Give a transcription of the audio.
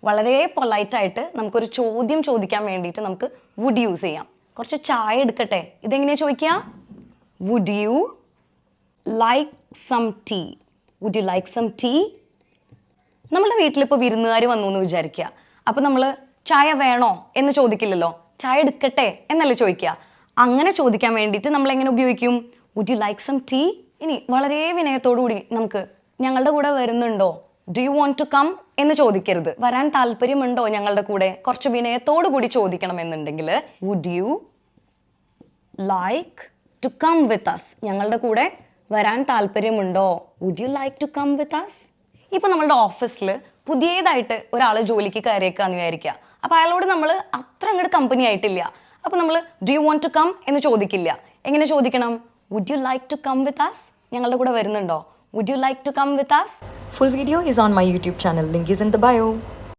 വളരെ പൊളൈറ്റായിട്ട് നമുക്കൊരു ചോദ്യം ചോദിക്കാൻ വേണ്ടിയിട്ട് നമുക്ക് വുഡ് യൂസ് ചെയ്യാം. കുറച്ച് ചായ എടുക്കട്ടെ. ഇതെങ്ങനെയാണ് ചോദിക്കുക? Would you like some tea? Would you like some tea? നമ്മുടെ വീട്ടിലിപ്പോൾ വിരുന്നുകാർ വന്നു എന്ന് വിചാരിക്കുക. അപ്പോൾ നമ്മൾ ചായ വേണോ എന്ന് ചോദിക്കില്ലല്ലോ, ചായ എടുക്കട്ടെ എന്നല്ലേ ചോദിക്കുക. അങ്ങനെ ചോദിക്കാൻ വേണ്ടിയിട്ട് നമ്മൾ എങ്ങനെ ഉപയോഗിക്കും? Would you like some tea? ഇനി വളരെ വിനയത്തോടു കൂടി നമുക്ക് ഞങ്ങളുടെ കൂടെ വരുന്നുണ്ടോ, do you want to come എന്ന് ചോദിക്കരുത്. വരാൻ താല്പര്യമുണ്ടോ ഞങ്ങളുടെ കൂടെ, കുറച്ച് വിനയത്തോടു കൂടി ചോദിക്കണം എന്നുണ്ടെങ്കിൽ would you like to come with us? ഞങ്ങളുടെ കൂടെ വരാൻ താല്പര്യമുണ്ടോ? Would you like to come with us? ഇപ്പോൾ നമ്മളുടെ ഓഫീസിൽ പുതിയതായിട്ട് ഒരാൾ ജോലിക്ക് കയറിയേക്കാന്ന് വിചാരിക്കുക. അപ്പോൾ അയാളോട് നമ്മൾ അത്ര അങ്ങോട്ട് കമ്പനി ആയിട്ടില്ല. അപ്പോൾ നമ്മൾ do you want to come എന്ന് ചോദിക്കില്ല. എങ്ങനെ ചോദിക്കണം? Would you like to come with us? ഞങ്ങളുടെ കൂടെ വരുന്നുണ്ടോ? Would you like to come with us? Full video is on my YouTube channel. Link is in the bio.